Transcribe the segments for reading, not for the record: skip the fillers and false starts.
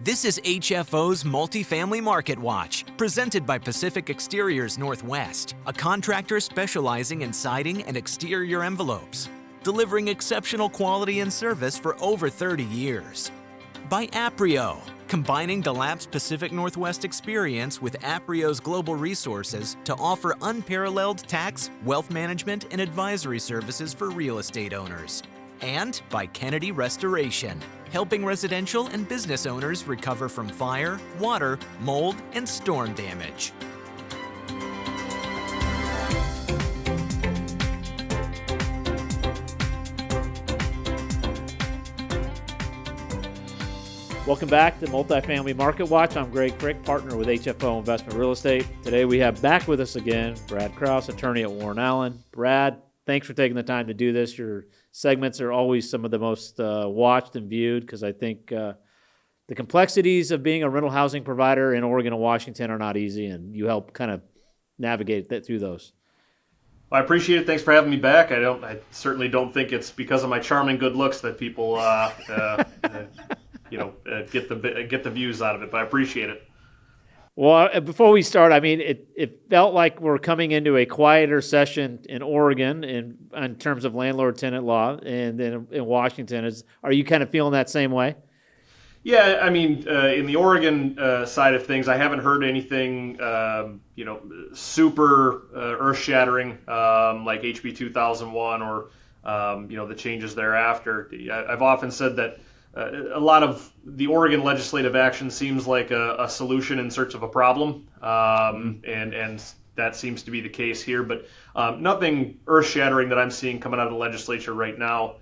This is HFO's Multifamily Marketwatch, presented by Pacific Exteriors Northwest, a contractor specializing in siding and exterior envelopes, delivering exceptional quality and service for over 30 years. By Aprio, combining DeLapp's Pacific Northwest experience with Aprio's global resources to offer unparalleled tax, wealth management, and advisory services for real estate owners. And by Kennedy Restoration, helping residential and business owners recover from fire, water, mold, and storm damage. Welcome back to Multifamily Marketwatch. I'm Greg Frick, partner with HFO Investment Real Estate. Today we have back with us again Brad Kraus, attorney at Warren Allen. Brad, thanks for taking the time to do this. Your segments are always some of the most watched and viewed because I think the complexities of being a rental housing provider in Oregon and Washington are not easy, and you help kind of navigate through those. Well, I appreciate it. Thanks for having me back. I certainly don't think it's because of my charming good looks that people get the views out of it, but I appreciate it. Well, before we start, I mean, it felt like we're coming into a quieter session in Oregon in terms of landlord-tenant law, and then in Washington. Are you kind of feeling that same way? Yeah, I mean, in the Oregon side of things, I haven't heard anything, super earth-shattering like HB 2001 or the changes thereafter. I've often said that a lot of the Oregon legislative action seems like a solution in search of a problem, and that seems to be the case here. But nothing earth-shattering that I'm seeing coming out of the legislature right now.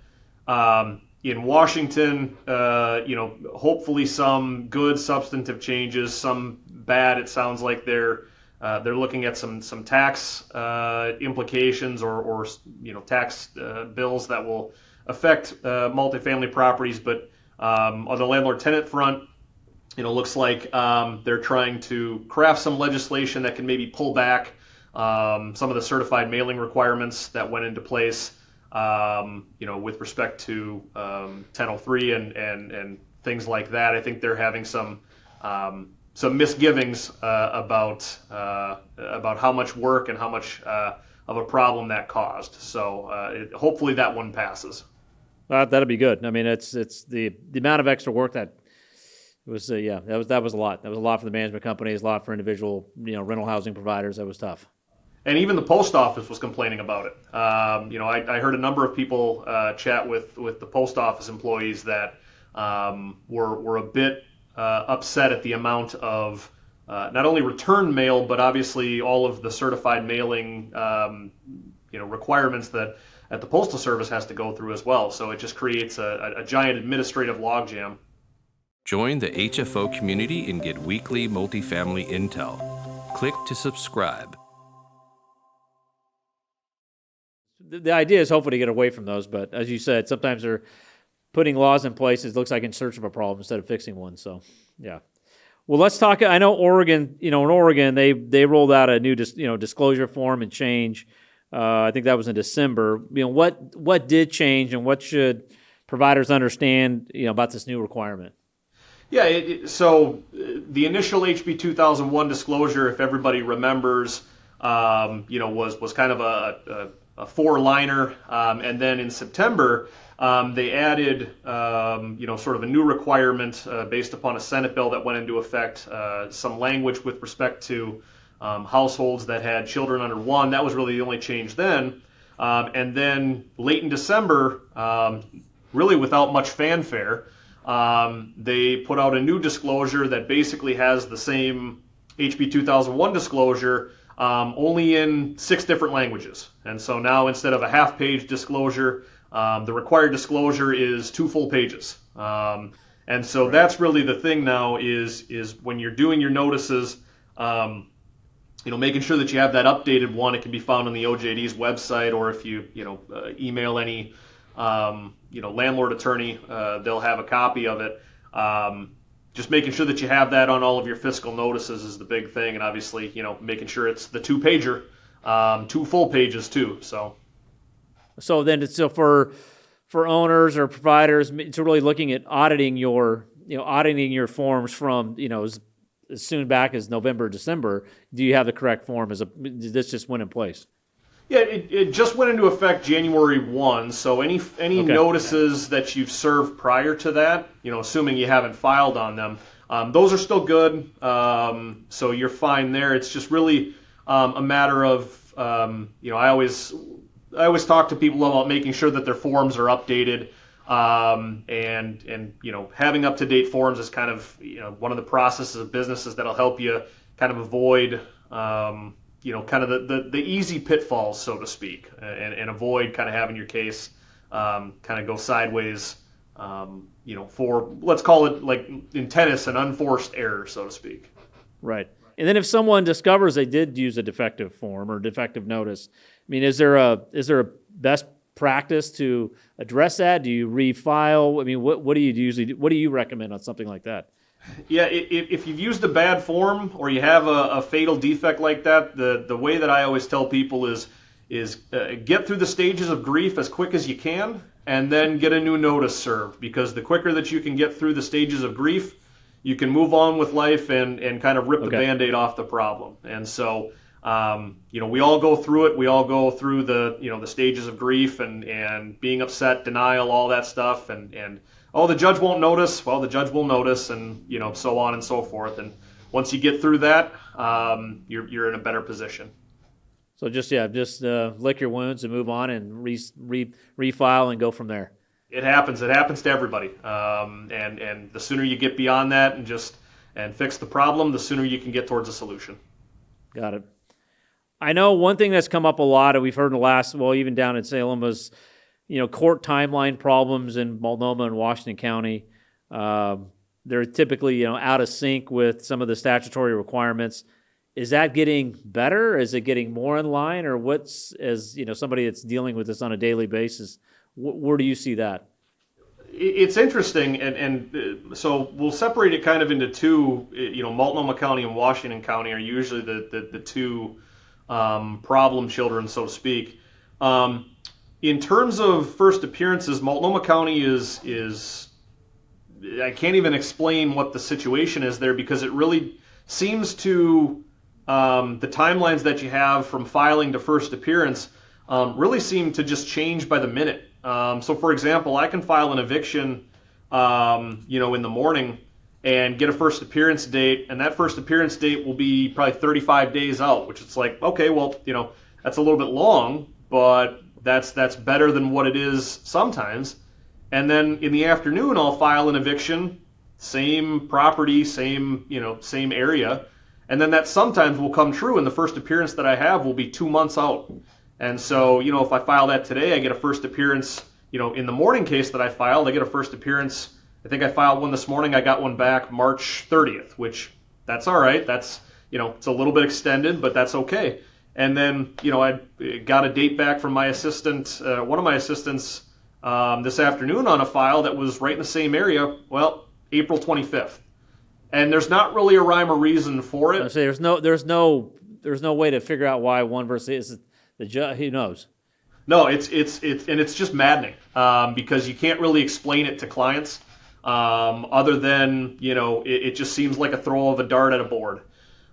In Washington, hopefully some good substantive changes, some bad. It sounds like they're looking at some tax implications or tax bills that will affect multifamily properties, but on the landlord-tenant front, looks like they're trying to craft some legislation that can maybe pull back some of the certified mailing requirements that went into place, with respect to 1003 and things like that. I think they're having some misgivings about how much work and how much of a problem that caused. So hopefully that one passes. That'll be good. I mean, it's the amount of extra work that was that was a lot. That was a lot for the management companies, a lot for individual rental housing providers. That was tough. And even the post office was complaining about it. I heard a number of people chat with the post office employees that were a bit upset at the amount of not only return mail, but obviously all of the certified mailing requirements that the Postal Service has to go through as well. So it just creates a giant administrative logjam. Join the HFO community and get weekly multifamily intel. Click to subscribe. The idea is hopefully to get away from those, but as you said, sometimes they're putting laws in place, it looks like in search of a problem instead of fixing one. So, yeah. Well, let's talk. I know Oregon, in Oregon, they rolled out a new disclosure form and change. I think that was in December. What did change, and what should providers understand, about this new requirement? Yeah, so the initial HB 2001 disclosure, if everybody remembers, was kind of a four-liner, and then in September they added, sort of a new requirement based upon a Senate bill that went into effect, some language with respect to households that had children under one. That was really the only change then. And then late in December, really without much fanfare, they put out a new disclosure that basically has the same HB 2001 disclosure, only in 6 different languages. And so now instead of a half-page disclosure, the required disclosure is 2 full pages. And so that's really the thing now is when you're doing your notices, making sure that you have that updated one. It can be found on the OJD's website, or if you email any landlord attorney, they'll have a copy of it. Just making sure that you have that on all of your fiscal notices is the big thing, and obviously making sure it's the 2-pager, 2 full pages too. So then for owners or providers, it's really looking at auditing your auditing your forms from, as soon back as November, December, do you have the correct form? Did this just went in place? Yeah, it just went into effect January 1, so any notices that you've served prior to that, assuming you haven't filed on them, those are still good, so you're fine there. It's just really a matter of, I always talk to people about making sure that their forms are updated, and having up-to-date forms is kind of, one of the processes of businesses that'll help you kind of avoid kind of the easy pitfalls, so to speak, and avoid kind of having your case kind of go sideways, for, let's call it, like in tennis, an unforced error, so to speak. Right. And then if someone discovers they did use a defective form or defective notice, is there a best practice to address that? Do you refile? What do you recommend on something like that? Yeah, if you've used a bad form or you have a fatal defect like that, the way that I always tell people is get through the stages of grief as quick as you can, and then get a new notice served, because the quicker that you can get through the stages of grief, you can move on with life and kind of rip the Band-Aid off the problem. And so, we all go through it. We all go through the stages of grief and being upset, denial, all that stuff, and the judge won't notice. Well, the judge will notice, and so on and so forth. And once you get through that, you're in a better position. So just lick your wounds and move on and refile and go from there. It happens. It happens to everybody. And the sooner you get beyond that and fix the problem, the sooner you can get towards a solution. Got it. I know one thing that's come up a lot, and we've heard in the last, even down in Salem, was court timeline problems in Multnomah and Washington County. They're typically, out of sync with some of the statutory requirements. Is that getting better? Is it getting more in line? Or somebody that's dealing with this on a daily basis, where do you see that? It's interesting, and so we'll separate it kind of into two. Multnomah County and Washington County are usually the two problem children, so to speak. In terms of first appearances, Multnomah County is I can't even explain what the situation is there, because it really seems to the timelines that you have from filing to first appearance really seem to just change by the minute. So, for example, I can file an eviction, in the morning and get a first appearance date, and that first appearance date will be probably 35 days out, which it's like, okay, well, that's a little bit long, but that's better than what it is sometimes. And then in the afternoon, I'll file an eviction, same property, same area, and then that sometimes will come true, and the first appearance that I have will be 2 months out. And so, if I file that today, I get a first appearance, in the morning case that I filed, I get a first appearance. I think I filed one this morning. I got one back March 30th, which that's all right. That's, it's a little bit extended, but that's okay. And then, I got a date back from my assistant, one of my assistants, this afternoon on a file that was right in the same area. Well, April 25th. And there's not really a rhyme or reason for it. I say there's no way to figure out why one versus the judge. Who knows? No, it's just maddening, because you can't really explain it to clients, other than, it just seems like a throw of a dart at a board.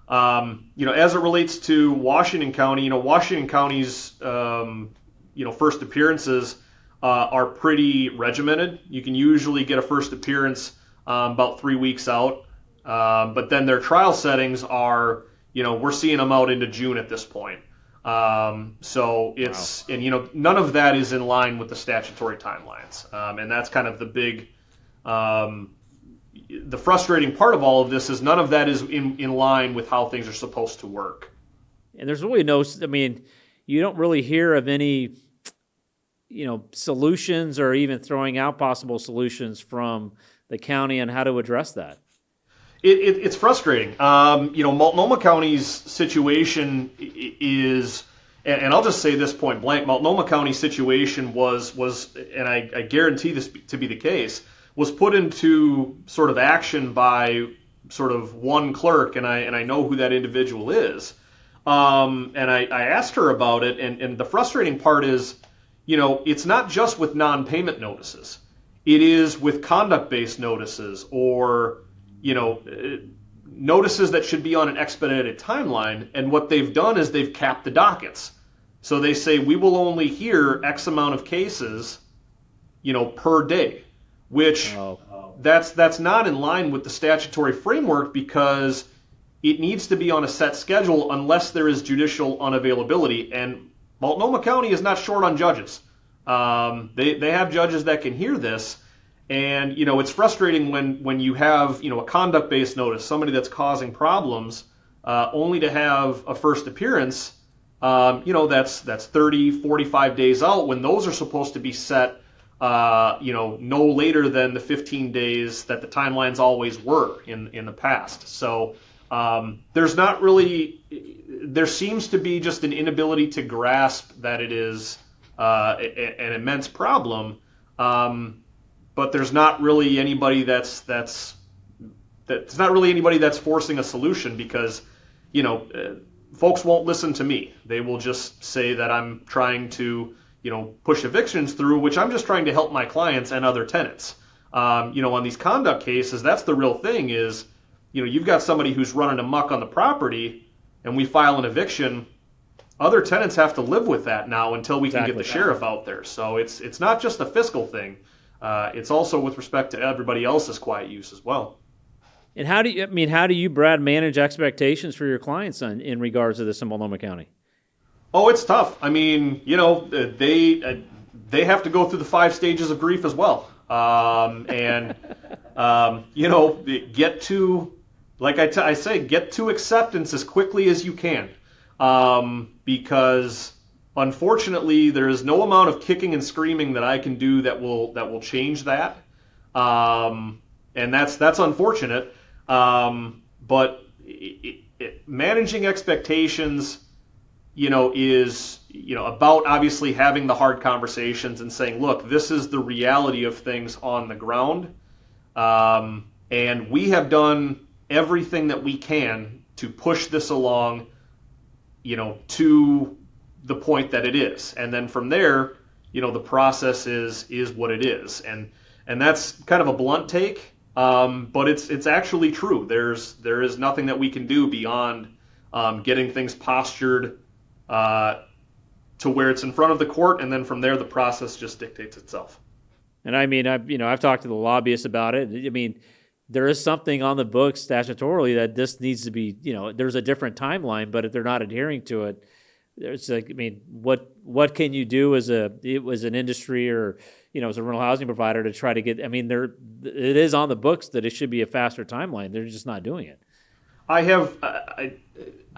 As it relates to Washington County, Washington County's, first appearances are pretty regimented. You can usually get a first appearance about 3 weeks out, but then their trial settings are, we're seeing them out into June at this point. So it's, wow. And none of that is in line with the statutory timelines, and that's kind of the big. The frustrating part of all of this is none of that is in line with how things are supposed to work. And there's really you don't really hear of any, solutions or even throwing out possible solutions from the county on how to address that. It's frustrating. Multnomah County's situation is, and I'll just say this point blank, Multnomah County's situation was, and I guarantee this to be the case, was put into sort of action by sort of one clerk, and I know who that individual is. And I asked her about it, and the frustrating part is, it's not just with non-payment notices. it is with conduct-based notices or, notices that should be on an expedited timeline. And what they've done is they've capped the dockets. So they say we will only hear X amount of cases, per day, which that's not in line with the statutory framework because it needs to be on a set schedule unless there is judicial unavailability. And Multnomah County is not short on judges. They have judges that can hear this. And, it's frustrating when you have, a conduct-based notice, somebody that's causing problems, only to have a first appearance, that's 30, 45 days out when those are supposed to be set, no later than the 15 days that the timelines always were in the past. So there seems to be just an inability to grasp that it is an immense problem. But there's not really anybody that's not really anybody that's forcing a solution because, folks won't listen to me. They will just say that I'm trying to, push evictions through, which I'm just trying to help my clients and other tenants. On these conduct cases, that's the real thing is, you've got somebody who's running amok on the property and we file an eviction. Other tenants have to live with that now until we can get the sheriff out there. So it's not just a fiscal thing. It's also with respect to everybody else's quiet use as well. And how do you, Brad, manage expectations for your clients in regards to this in Multnomah County? Oh, it's tough. They have to go through the 5 stages of grief as well. Get to, like I say, get to acceptance as quickly as you can. Because unfortunately, there is no amount of kicking and screaming that I can do that will change that, and that's unfortunate. But managing expectations, is about obviously having the hard conversations and saying, look, this is the reality of things on the ground, and we have done everything that we can to push this along, to the point that it is. And then from there, the process is what it is. And that's kind of a blunt take, but it's actually true. There is nothing that we can do beyond getting things postured to where it's in front of the court, and then from there the process just dictates itself. And I've talked to the lobbyists about it. There is something on the books statutorily that this needs to be, there's a different timeline, but if they're not adhering to it, it's like, what can you do as an industry or, as a rental housing provider to try to get, it is on the books that it should be a faster timeline. They're just not doing it. I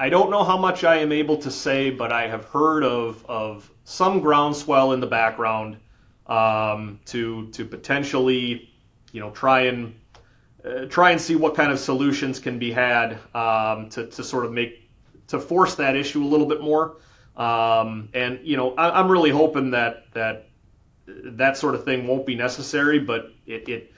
don't know how much I am able to say, but I have heard of some groundswell in the background to potentially, try and see what kind of solutions can be had to sort of to force that issue a little bit more. I'm really hoping that sort of thing won't be necessary, but it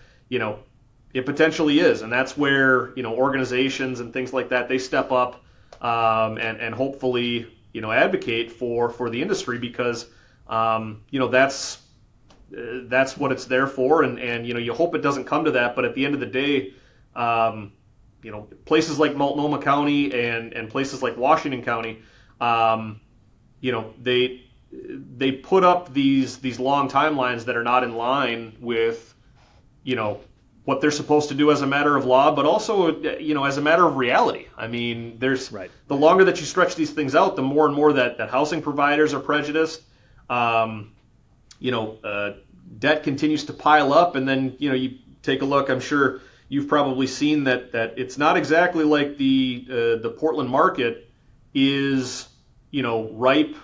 potentially is, and that's where organizations and things like that, they step up and hopefully advocate for the industry because that's what it's there for, and you hope it doesn't come to that, but at the end of the day, places like Multnomah County and places like Washington County, they put up these long timelines that are not in line with what they're supposed to do as a matter of law, but also as a matter of reality. There's right. The longer that you stretch these things out, the more and more that housing providers are prejudiced. Debt continues to pile up, and then you take a look. I'm sure you've probably seen that it's not exactly like the Portland market is ripe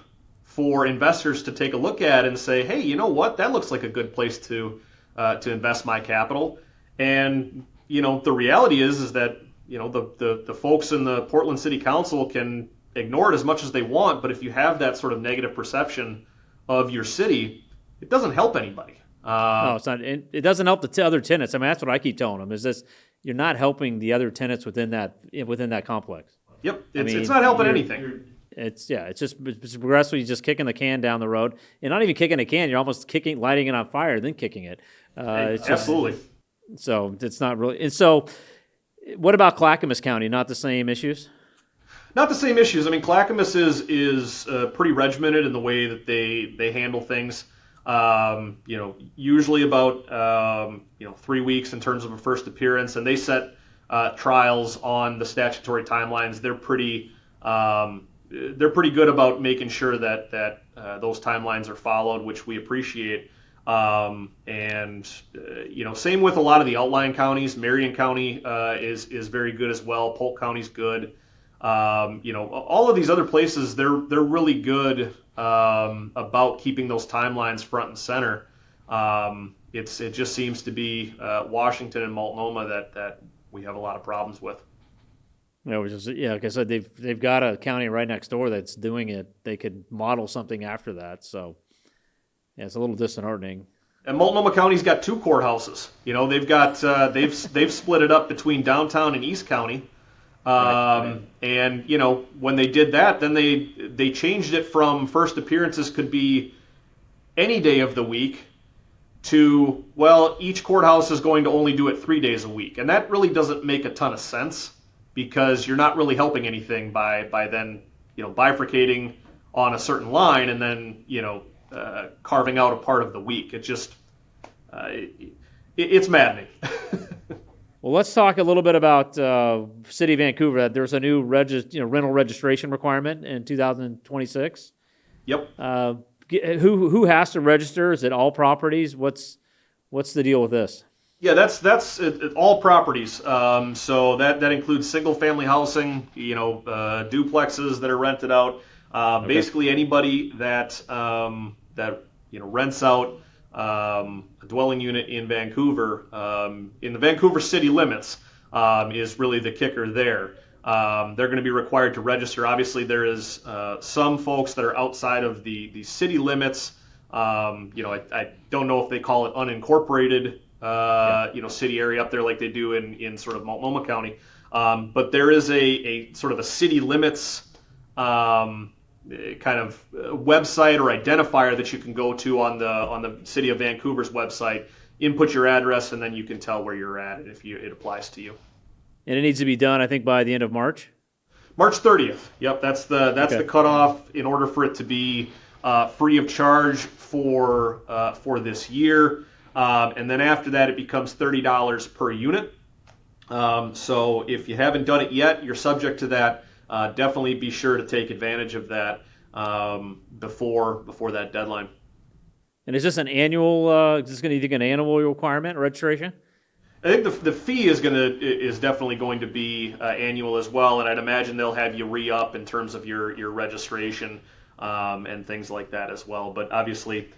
for investors to take a look at and say, hey, you know what, that looks like a good place to invest my capital. And the reality is that the folks in the Portland City Council can ignore it as much as they want, but if you have that sort of negative perception of your city, it doesn't help anybody. No, it's not. It doesn't help the other tenants. That's what I keep telling them. Is this you're not helping the other tenants within that complex. Yep, it's not helping anything. It's progressively just kicking the can down the road, and not even kicking a can. You're almost lighting it on fire, then kicking it. Absolutely. So it's not really. And so, what about Clackamas County? Not the same issues? Not the same issues. I mean, Clackamas is pretty regimented in the way that they handle things. Usually about 3 weeks in terms of a first appearance, and they set trials on the statutory timelines. They're pretty good about making sure that those timelines are followed, which we appreciate. Same with a lot of the outlying counties. Marion County is very good as well. Polk County's good. All of these other places, they're really good about keeping those timelines front and center. It just seems to be Washington and Multnomah that we have a lot of problems with. Like I said, they've got a county right next door that's doing it. They could model something after that. So, yeah, it's a little disheartening. And Multnomah County's got 2 courthouses. They've got they've split it up between downtown and East County. Right. And when they did that, then they changed it from first appearances could be any day of the week to, well, each courthouse is going to only do it 3 days a week. And that really doesn't make a ton of sense, because you're not really helping anything by then bifurcating on a certain line and then carving out a part of the week. It just it's maddening. Well, let's talk a little bit about City of Vancouver. There's a new rental registration requirement in 2026. Yep. Who has to register? Is it all properties? What's the deal with this? Yeah, that's all properties. So that includes single family housing, duplexes that are rented out. Basically anybody that rents out a dwelling unit in Vancouver, in the Vancouver city limits, is really the kicker there. They're going to be required to register. Obviously, there is some folks that are outside of the city limits. I don't know if they call it unincorporated, city area up there like they do in sort of Multnomah County. But there is a sort of a city limits kind of website or identifier that you can go to on the City of Vancouver's website, input your address, and then you can tell where you're at if it applies to you. And it needs to be done, I think, by the end of March? March 30th. Yep, that's the cutoff in order for it to be free of charge for this year. And then after that, it becomes $30 per unit. So if you haven't done it yet, you're subject to that. Definitely be sure to take advantage of that before that deadline. And is this an annual? Is this going to be an annual requirement registration? I think the fee is definitely going to be annual as well, and I'd imagine they'll have you re-up in terms of your registration and things like that as well. But obviously,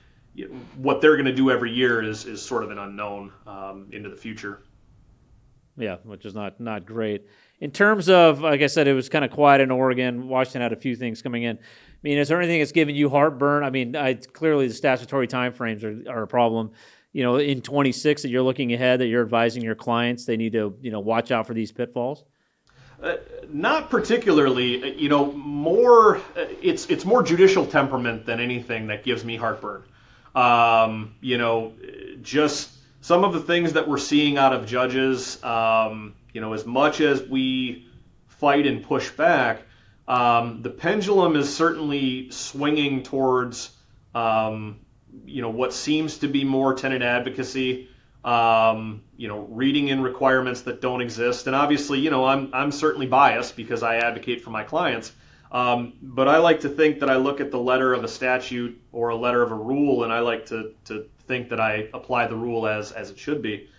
what they're going to do every year is sort of an unknown into the future. Yeah, which is not great. In terms of, like I said, it was kind of quiet in Oregon. Washington had a few things coming in. I mean, is there anything that's giving you heartburn? I mean, clearly the statutory timeframes are a problem. In 26 that you're looking ahead, that you're advising your clients, they need to, watch out for these pitfalls? Not particularly. More it's more judicial temperament than anything that gives me heartburn. Just some of the things that we're seeing out of judges. As much as we fight and push back, the pendulum is certainly swinging towards what seems to be more tenant advocacy, reading in requirements that don't exist. And obviously, I'm certainly biased because I advocate for my clients. But I like to think that I look at the letter of a statute or a letter of a rule, and I like to think that I apply the rule as it should be.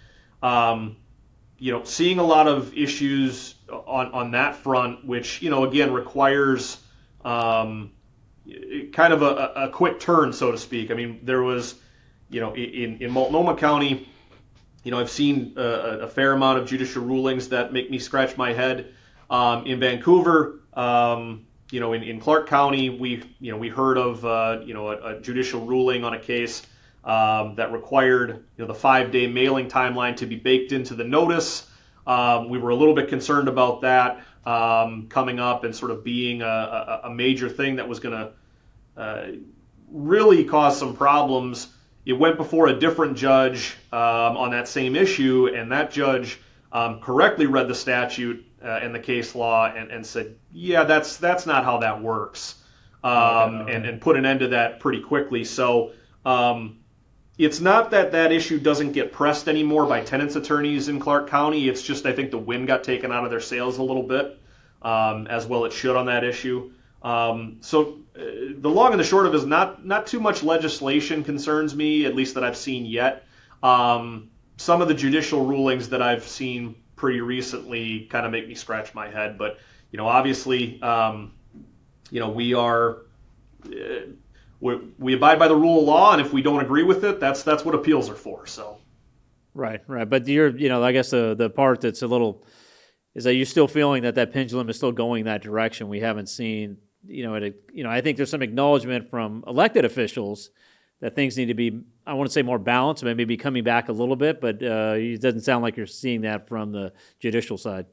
Seeing a lot of issues on that front, which, again, requires kind of a quick turn, so to speak. I mean, there was, in Multnomah County, I've seen a fair amount of judicial rulings that make me scratch my head. In Vancouver, in Clark County, we heard of a judicial ruling on a case that required the 5-day mailing timeline to be baked into the notice. We were a little bit concerned about that. coming up and sort of being a major thing that was going to really cause some problems. It went before a different judge on that same issue, and that judge correctly read the statute and the case law and said, yeah, that's not how that works, and put an end to that pretty quickly. So it's not that issue doesn't get pressed anymore by tenants attorneys in Clark County. It's just I think the wind got taken out of their sails a little bit, as well it should on that issue. So the long and the short of it is not too much legislation concerns me, at least that I've seen yet. Some of the judicial rulings that I've seen pretty recently kind of make me scratch my head. But, obviously, we abide by the rule of law, and if we don't agree with it, that's what appeals are for. So. Right. But I guess the part that's a little is that you're still feeling that pendulum is still going that direction. We haven't seen, I think there's some acknowledgement from elected officials that things need to be, I want to say more balanced, maybe be coming back a little bit, but it doesn't sound like you're seeing that from the judicial side.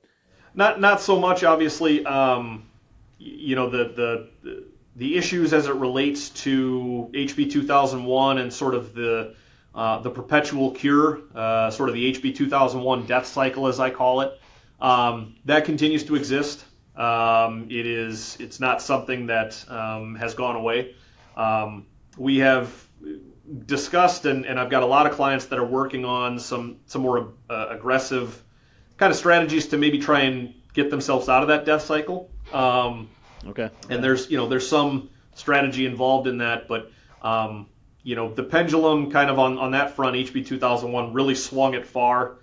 Not so much, obviously. The issues as it relates to HB 2001 and sort of the perpetual cure, sort of the HB 2001 death cycle, as I call it, that continues to exist. It's not something that has gone away. We have discussed, and I've got a lot of clients that are working on some more aggressive kind of strategies to maybe try and get themselves out of that death cycle. Okay. And there's some strategy involved in that, but the pendulum kind of on that front, HB 2001 really swung it far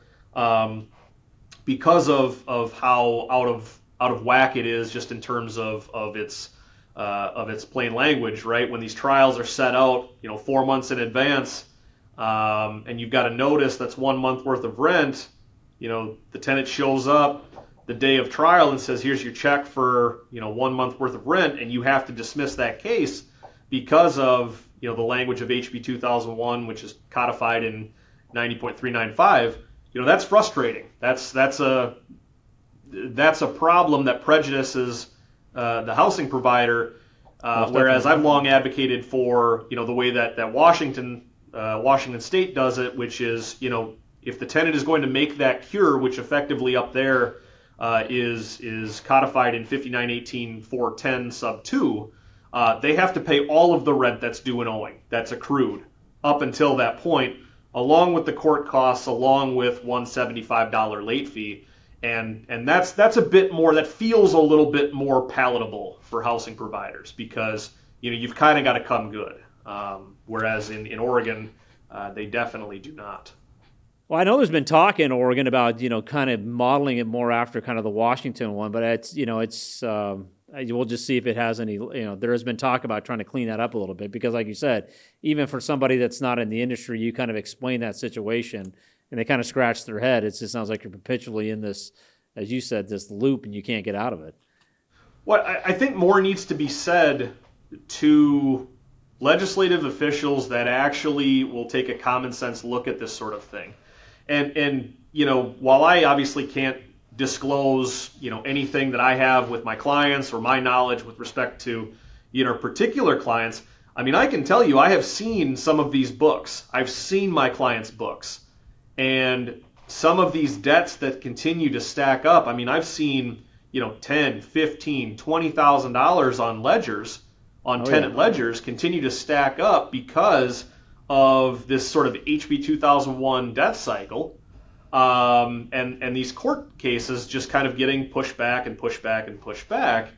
because of how out of whack it is, just in terms of its plain language, right? When these trials are set out, 4 months in advance, and you've got a notice that's 1 month worth of rent, the tenant shows up the day of trial and says, here's your check for 1 month worth of rent, and you have to dismiss that case because of the language of HB 2001, which is codified in 90.395. That's frustrating. That's a problem that prejudices the housing provider. Whereas I've long advocated for the way that Washington State does it, which is if the tenant is going to make that cure, which effectively up there is codified in 5918.410 sub 2, they have to pay all of the rent that's due and owing, that's accrued up until that point, along with the court costs, along with $175 late fee. And that's a bit more, that feels a little bit more palatable for housing providers because you've kind of got to come good. Whereas in Oregon, they definitely do not. Well, I know there's been talk in Oregon about, kind of modeling it more after kind of the Washington one, but we'll just see if it has any, there has been talk about trying to clean that up a little bit because like you said, even for somebody that's not in the industry, you kind of explain that situation and they kind of scratch their head. It just sounds like you're perpetually in this, as you said, this loop and you can't get out of it. Well, I think more needs to be said to legislative officials that actually will take a common sense look at this sort of thing. And while I obviously can't disclose, anything that I have with my clients or my knowledge with respect to, particular clients, I mean, I can tell you I have seen some of these books. I've seen my clients' books. And some of these debts that continue to stack up, I mean, I've seen, $10,000, $15,000, $20,000 on ledgers, tenant ledgers continue to stack up because of this sort of HB 2001 death cycle, and these court cases just kind of getting pushed back and pushed back and pushed back,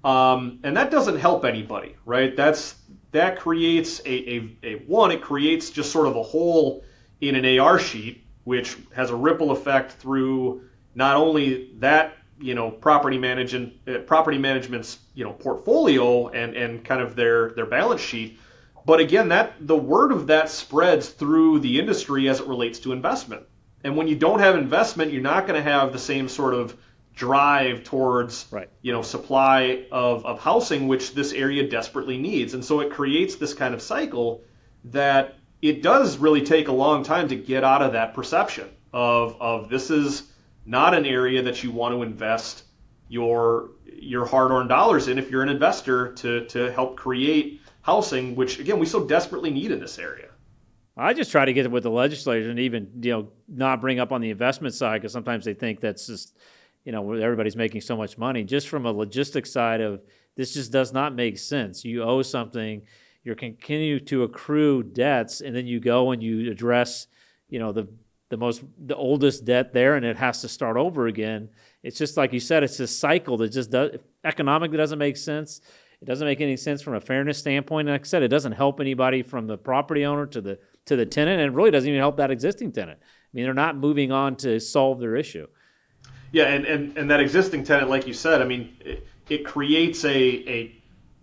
and that doesn't help anybody, right? That creates it creates just sort of a hole in an AR sheet, which has a ripple effect through not only that property management's portfolio and kind of their balance sheet. But again, the word of that spreads through the industry as it relates to investment. And when you don't have investment, you're not going to have the same sort of drive towards supply of housing, which this area desperately needs. And so it creates this kind of cycle that it does really take a long time to get out of that perception of this is not an area that you want to invest your hard-earned dollars in if you're an investor to help create housing, which again we so desperately need in this area. I just try to get it with the legislature and even, not bring up on the investment side, because sometimes they think that's just, everybody's making so much money. Just from a logistics side of this just does not make sense. You owe something, you continue to accrue debts, and then you go and you address, the oldest debt there, and it has to start over again. It's just like you said, it's this cycle that just economically doesn't make sense. It doesn't make any sense from a fairness standpoint. And like I said, it doesn't help anybody from the property owner to the tenant, and it really doesn't even help that existing tenant. I mean, they're not moving on to solve their issue. Yeah, and that existing tenant, like you said, I mean, it creates a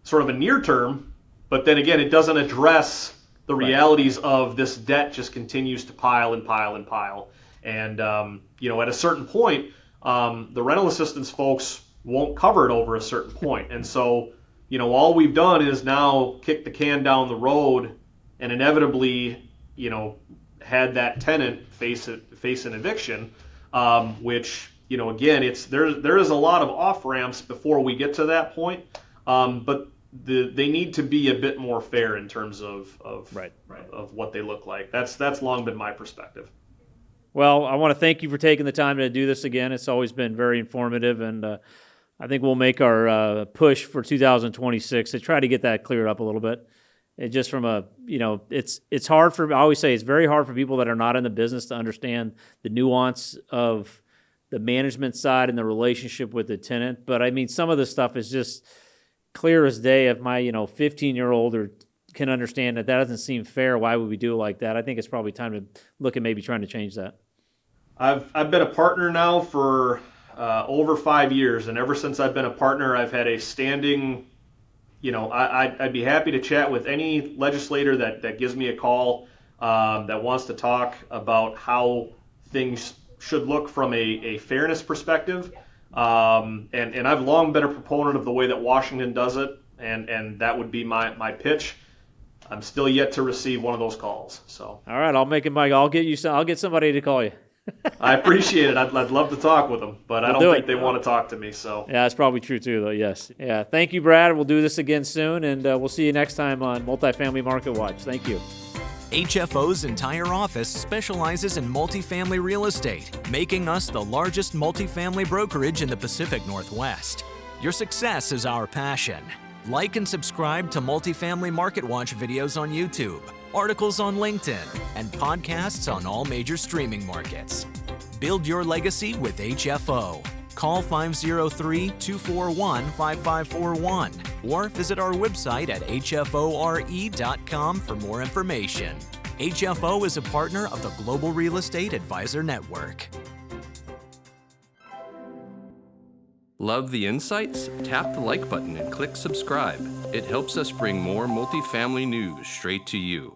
sort of a near term, but then again, it doesn't address the realities of this debt just continues to pile and pile and pile. And, at a certain point, the rental assistance folks won't cover it over a certain point. And so, all we've done is now kick the can down the road and inevitably, had that tenant face an eviction, which, again, there is a lot of off ramps before we get to that point, but they need to be a bit more fair in terms of what they look like. That's long been my perspective. Well, I want to thank you for taking the time to do this again. It's always been very informative, and I think we'll make our push for 2026 to try to get that cleared up a little bit. And just from it's hard I always say it's very hard for people that are not in the business to understand the nuance of the management side and the relationship with the tenant. But I mean, some of the stuff is just clear as day. If my 15-year-old can understand that doesn't seem fair, why would we do it like that? I think it's probably time to look at maybe trying to change that. I've been a partner now for over 5 years, and ever since I've been a partner, I've had a standing. I'd be happy to chat with any legislator that gives me a call that wants to talk about how things should look from a fairness perspective. And I've long been a proponent of the way that Washington does it, and that would be my pitch. I'm still yet to receive one of those calls. So. All right, I'll make it, Mike. I'll get somebody to call you. I appreciate it. I'd love to talk with them, but I don't think they want to talk to me. So yeah, that's probably true too, though. Yes. Yeah. Thank you, Brad. We'll do this again soon, and we'll see you next time on Multifamily Market Watch. Thank you. HFO's entire office specializes in multifamily real estate, making us the largest multifamily brokerage in the Pacific Northwest. Your success is our passion. Like and subscribe to Multifamily Marketwatch videos on YouTube, articles on LinkedIn, and podcasts on all major streaming markets. Build your legacy with HFO. Call 503-241-5541 or visit our website at hfore.com for more information. HFO is a partner of the Global Real Estate Advisor Network. Love the insights? Tap the like button and click subscribe. It helps us bring more multifamily news straight to you.